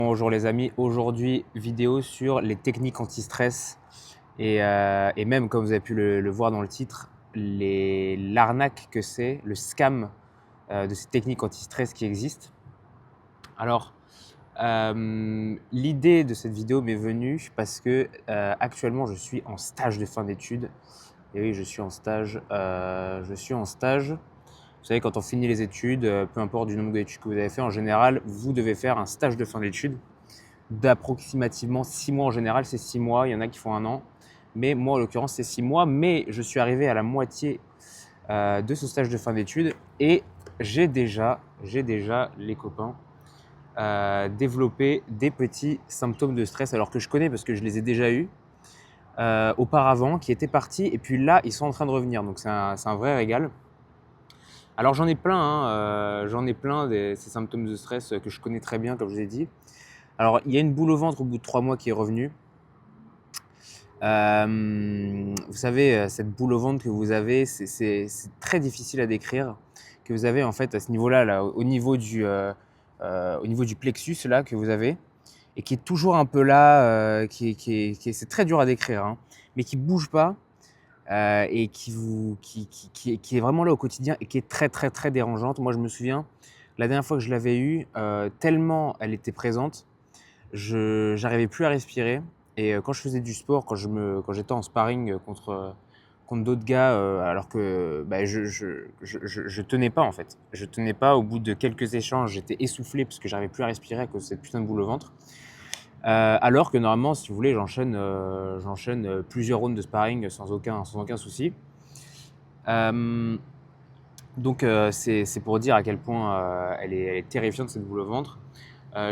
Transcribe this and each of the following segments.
Bonjour les amis, aujourd'hui vidéo sur les techniques anti-stress et même comme vous avez pu le voir dans le titre, l'arnaque que c'est, le scam de ces techniques anti-stress qui existent. Alors l'idée de cette vidéo m'est venue parce que actuellement je suis en stage de fin d'études. Et oui, je suis en stage. Vous savez, quand on finit les études, peu importe du nombre d'études que vous avez fait, en général, vous devez faire un stage de fin d'études d'approximativement 6 mois en général, c'est 6 mois, il y en a qui font un an, mais moi en l'occurrence c'est 6 mois, mais je suis arrivé à la moitié de ce stage de fin d'études et j'ai déjà les copains développé des petits symptômes de stress alors que je connais parce que je les ai déjà eus auparavant, qui étaient partis et puis là ils sont en train de revenir, donc c'est un vrai régal. Alors j'en ai plein, ces symptômes de stress que je connais très bien comme je vous ai dit. Alors, il y a une boule au ventre au bout de 3 mois qui est revenue. Vous savez, cette boule au ventre que vous avez, c'est très difficile à décrire, que vous avez en fait à ce niveau-là, là, au niveau du plexus là, que vous avez, et qui est toujours un peu là, c'est très dur à décrire, hein, mais qui ne bouge pas et qui est vraiment là au quotidien et qui est très très très dérangeante. Moi, je me souviens, la dernière fois que je l'avais eue, tellement elle était présente, je n'arrivais plus à respirer et quand je faisais du sport, quand j'étais en sparring contre d'autres gars, alors que bah, je tenais pas en fait. Je tenais pas. Au bout de quelques échanges, j'étais essoufflé parce que j'arrivais plus à respirer à cause de cette putain de boule au ventre. Alors que normalement, si vous voulez, j'enchaîne plusieurs rounds de sparring sans aucun souci. Donc c'est pour dire à quel point elle est terrifiante cette boule au ventre.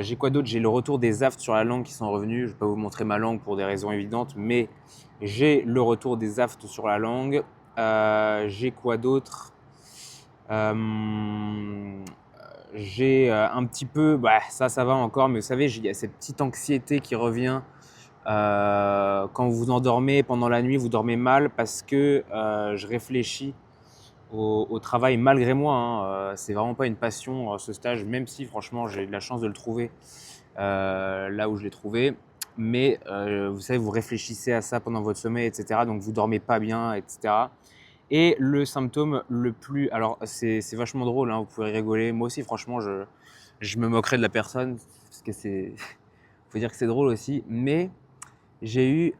J'ai quoi d'autre? J'ai le retour des aftes sur la langue qui sont revenus. Je ne vais pas vous montrer ma langue pour des raisons évidentes, mais j'ai le retour des aftes sur la langue. J'ai quoi d'autre? J'ai un petit peu, bah, ça va encore, mais vous savez, il y a cette petite anxiété qui revient quand vous vous endormez pendant la nuit, vous dormez mal parce que je réfléchis au travail malgré moi, hein. C'est vraiment pas une passion ce stage, même si franchement j'ai eu de la chance de le trouver là où je l'ai trouvé. Mais vous savez, vous réfléchissez à ça pendant votre sommeil, etc. Donc vous dormez pas bien, etc. Et le symptôme le plus... Alors c'est vachement drôle, hein, vous pouvez rigoler. Moi aussi franchement je me moquerais de la personne parce que c'est... faut dire que c'est drôle aussi. Mais j'ai eu,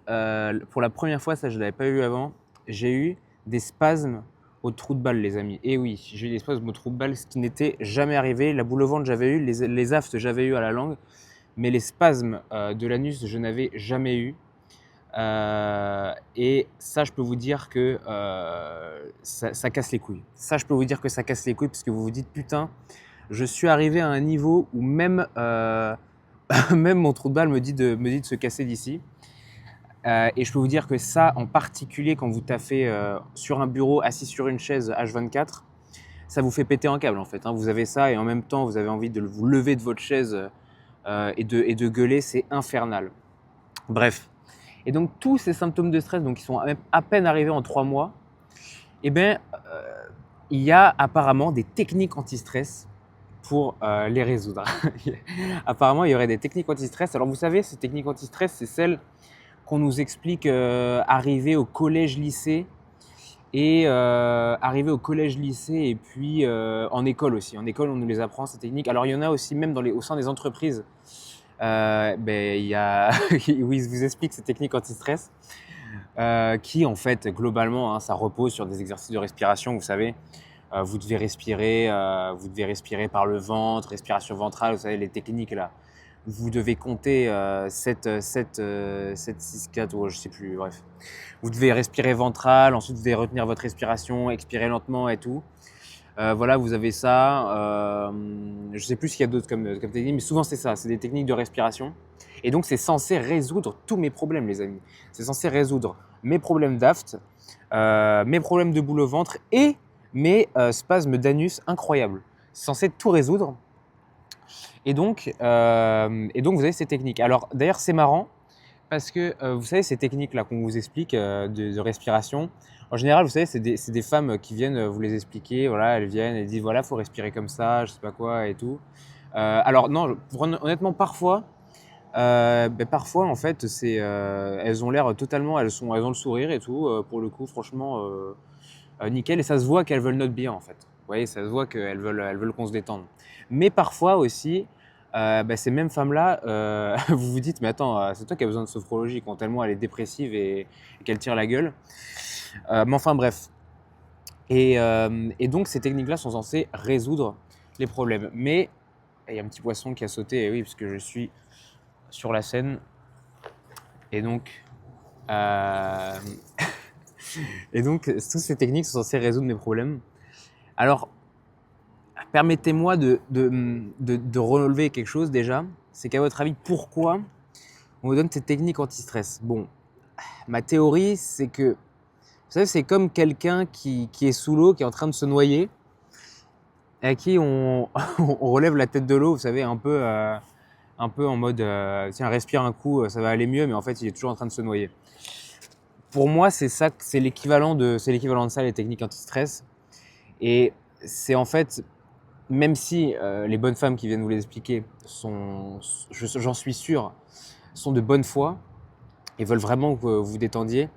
pour la première fois, ça je ne l'avais pas eu avant, j'ai eu des spasmes au trou de balle, les amis. Et oui, j'ai eu des spasmes au trou de balle, ce qui n'était jamais arrivé. La boule au ventre, j'avais eu, les aftes, j'avais eu à la langue, mais les spasmes de l'anus, je n'avais jamais eu. Et ça, je peux vous dire que ça casse les couilles. Ça, je peux vous dire que ça casse les couilles parce que vous vous dites, putain, je suis arrivé à un niveau où même, même mon trou de balle me dit de se casser d'ici. Et je peux vous dire que ça, en particulier quand vous taffez sur un bureau, assis sur une chaise H24, ça vous fait péter un câble en fait, hein. Vous avez ça et en même temps, vous avez envie de vous lever de votre chaise et de gueuler, c'est infernal. Bref. Et donc, tous ces symptômes de stress, donc, qui sont à peine arrivés en 3 mois, eh bien, il y a apparemment des techniques anti-stress pour les résoudre. Apparemment, il y aurait des techniques anti-stress. Alors, vous savez, ces techniques anti-stress, c'est celles qu'on nous explique arriver au collège-lycée et et puis en école aussi. En école, on nous les apprend, ces techniques. Alors, il y en a aussi même au sein des entreprises. Il y a où ils vous expliquent ces techniques anti-stress qui, en fait, globalement, hein, ça repose sur des exercices de respiration, vous savez. Vous devez respirer par le ventre, respiration ventrale, vous savez, les techniques là. Vous devez compter 7, 6, 4, ou je sais plus, bref. Vous devez respirer ventral, ensuite vous devez retenir votre respiration, expirer lentement et tout. Voilà, vous avez ça. Je sais plus ce qu'il y a d'autre comme technique, mais souvent c'est ça, c'est des techniques de respiration. Et donc c'est censé résoudre tous mes problèmes, les amis. C'est censé résoudre mes problèmes d'aft, mes problèmes de boule au ventre et mes spasmes d'anus incroyables. C'est censé tout résoudre. Et donc vous avez ces techniques. Alors d'ailleurs c'est marrant parce que vous savez ces techniques là qu'on vous explique de respiration. En général vous savez c'est des femmes qui viennent vous les expliquer. Voilà, elles viennent et disent voilà faut respirer comme ça, je sais pas quoi et tout. Alors non, honnêtement parfois Parfois, en fait, elles ont l'air totalement, elles ont le sourire et tout. Pour le coup, franchement, nickel. Et ça se voit qu'elles veulent notre bien, en fait. Vous voyez, ça se voit elles veulent qu'on se détende. Mais parfois aussi, ces mêmes femmes-là, vous vous dites, mais attends, c'est toi qui as besoin de sophrologie quand tellement elle est dépressive et qu'elle tire la gueule. Mais enfin, bref. Et donc, ces techniques-là sont censées résoudre les problèmes. Mais il y a un petit poisson qui a sauté, et oui, parce que je suis sur la scène. Et donc, euh, et donc, toutes ces techniques sont censées résoudre mes problèmes. Alors, permettez-moi de relever quelque chose déjà. C'est qu'à votre avis, pourquoi on vous donne cette technique anti-stress? Bon, ma théorie, c'est que, vous savez, c'est comme quelqu'un qui est sous l'eau, qui est en train de se noyer, et à qui on relève la tête de l'eau, vous savez, un peu en mode, tiens, respire un coup, ça va aller mieux, mais en fait, il est toujours en train de se noyer. Pour moi, c'est ça, c'est l'équivalent de ça, les techniques anti-stress. Et c'est en fait, même si les bonnes femmes qui viennent vous les expliquer j'en suis sûr, sont de bonne foi et veulent vraiment que vous vous détendiez,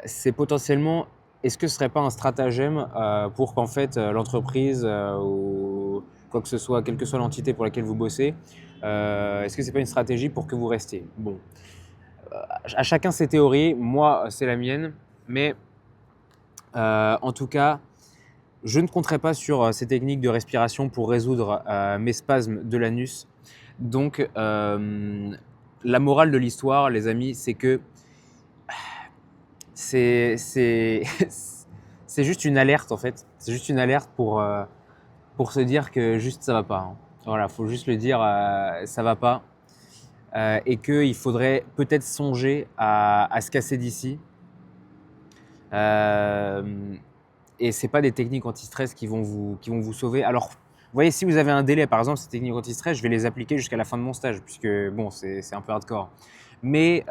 c'est potentiellement, est-ce que ce serait pas un stratagème pour qu'en fait l'entreprise ou quoi que ce soit, quelle que soit l'entité pour laquelle vous bossez, est-ce que c'est pas une stratégie pour que vous restiez? Bon, à chacun ses théories, moi c'est la mienne, mais en tout cas, je ne compterai pas sur ces techniques de respiration pour résoudre mes spasmes de l'anus. Donc, la morale de l'histoire, les amis, c'est que c'est c'est juste une alerte en fait. C'est juste une alerte pour se dire que juste ça va pas, hein. Voilà, faut juste le dire, ça va pas. Et qu'il faudrait peut-être songer à se casser d'ici. Et c'est pas des techniques anti-stress qui vont vous sauver. Alors, vous voyez, si vous avez un délai, par exemple, ces techniques anti-stress, je vais les appliquer jusqu'à la fin de mon stage, puisque bon, c'est un peu hardcore. Mais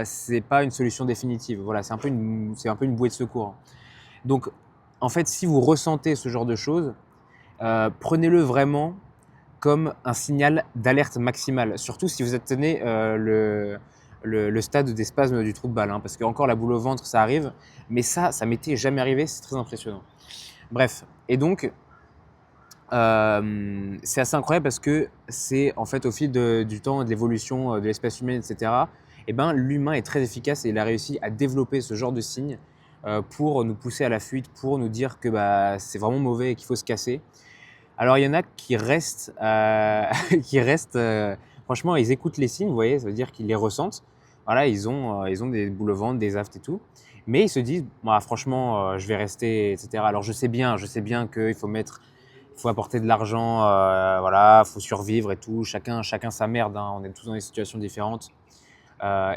c'est pas une solution définitive. Voilà, c'est un peu une bouée de secours. Donc, en fait, si vous ressentez ce genre de choses, prenez-le vraiment comme un signal d'alerte maximale. Surtout si vous atteignez le stade des spasmes du trou de balle, hein, parce que encore la boule au ventre, ça arrive, mais ça m'était jamais arrivé, c'est très impressionnant. Bref, et donc c'est assez incroyable parce que c'est en fait au fil du temps, de l'évolution de l'espèce humaine, etc. Et ben l'humain est très efficace et il a réussi à développer ce genre de signes pour nous pousser à la fuite, pour nous dire que c'est vraiment mauvais et qu'il faut se casser. Alors il y en a qui restent, franchement, ils écoutent les signes, vous voyez, ça veut dire qu'ils les ressentent. Voilà, ils ont des boules au ventre, des aftes et tout. Mais ils se disent, bah, franchement, je vais rester, etc. Alors je sais bien qu'il faut apporter de l'argent, voilà, faut survivre et tout. Chacun sa merde, hein. On est tous dans des situations différentes.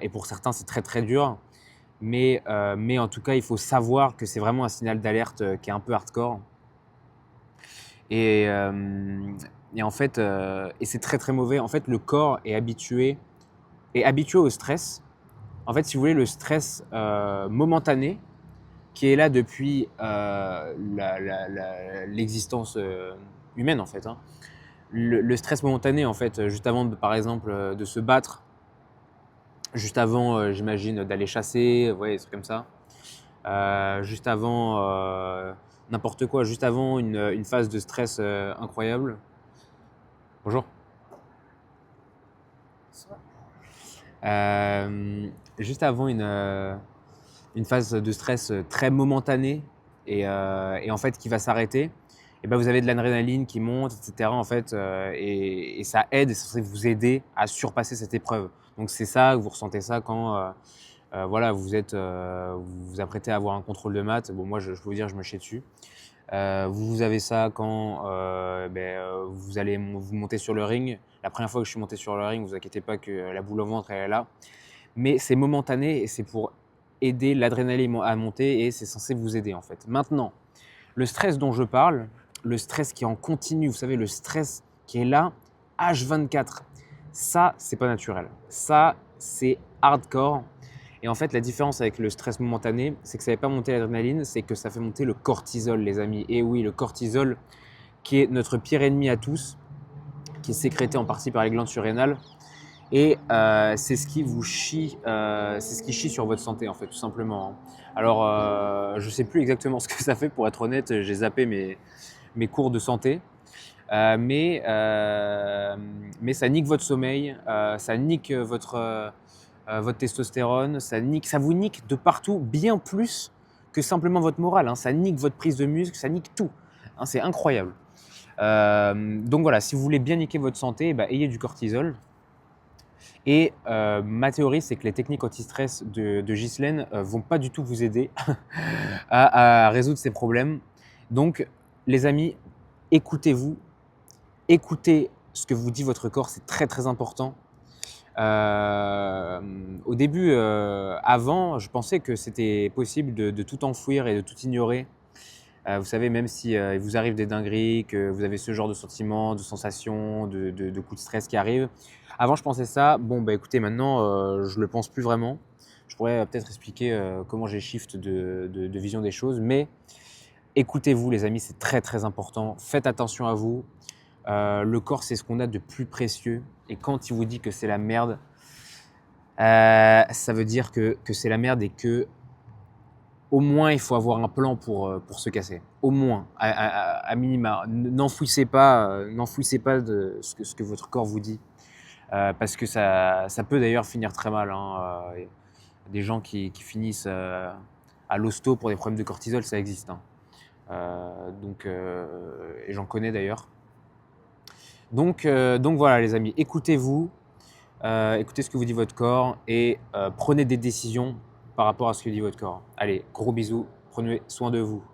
Et pour certains, c'est très très dur. Mais en tout cas, il faut savoir que c'est vraiment un signal d'alerte qui est un peu hardcore. Et, en fait, et c'est très très mauvais. En fait, le corps est habitué au stress. En fait, si vous voulez, le stress momentané qui est là depuis l'existence humaine, en fait, hein. Le stress momentané, en fait, juste avant, par exemple, de se battre, juste avant, j'imagine, d'aller chasser, ouais, des trucs comme ça. Juste avant n'importe quoi, juste avant une phase de stress incroyable. Bonjour. Juste avant une phase de stress très momentanée et en fait qui va s'arrêter, et ben vous avez de l'adrénaline qui monte, etc. En fait, et ça aide, c'est censé vous aider à surpasser cette épreuve. Donc c'est ça, vous ressentez ça quand voilà, vous vous apprêtez à avoir un contrôle de maths. Bon, moi, je peux vous dire, je me chie dessus. Vous avez ça quand vous allez vous monter sur le ring. La première fois que je suis monté sur le ring, vous inquiétez pas que la boule au ventre, elle est là. Mais c'est momentané et c'est pour aider l'adrénaline à monter et c'est censé vous aider en fait. Maintenant, le stress dont je parle, le stress qui est en continu, vous savez, le stress qui est là, H24, ça, c'est pas naturel. Ça, c'est hardcore. Et en fait, la différence avec le stress momentané, c'est que ça ne fait pas monter l'adrénaline, c'est que ça fait monter le cortisol, les amis. Et oui, le cortisol, qui est notre pire ennemi à tous, qui est sécrété en partie par les glandes surrénales. Et c'est ce qui vous chie, c'est ce qui chie sur votre santé en fait, tout simplement, hein. Alors, je sais plus exactement ce que ça fait pour être honnête, j'ai zappé mes cours de santé, mais ça nique votre sommeil, ça nique votre testostérone, ça vous nique de partout, bien plus que simplement votre morale, hein. Ça nique votre prise de muscle, ça nique tout, hein, c'est incroyable. Donc voilà, si vous voulez bien niquer votre santé, bah, ayez du cortisol. Et ma théorie, c'est que les techniques anti-stress de Ghislaine vont pas du tout vous aider à résoudre ces problèmes. Donc, les amis, écoutez-vous, écoutez ce que vous dit votre corps, c'est très très important. Au début, avant, je pensais que c'était possible de tout enfouir et de tout ignorer. Vous savez, même si il vous arrive des dingueries, que vous avez ce genre de sentiments, de sensations, de coups de stress qui arrivent. Avant, je pensais ça. Bon, bah écoutez, maintenant, je le pense plus vraiment. Je pourrais peut-être expliquer comment j'ai shift de vision des choses, mais écoutez-vous, les amis, c'est très très important. Faites attention à vous. Le corps, c'est ce qu'on a de plus précieux. Et quand il vous dit que c'est la merde, ça veut dire que c'est la merde et que au moins il faut avoir un plan pour se casser. Au moins, à minima. N'enfouissez pas de ce que votre corps vous dit. Parce que ça peut d'ailleurs finir très mal, hein. Des gens qui finissent à l'hosto pour des problèmes de cortisol, ça existe, hein. Et j'en connais d'ailleurs. Donc voilà les amis, écoutez-vous, écoutez ce que vous dit votre corps et prenez des décisions par rapport à ce que dit votre corps. Allez, gros bisous, prenez soin de vous.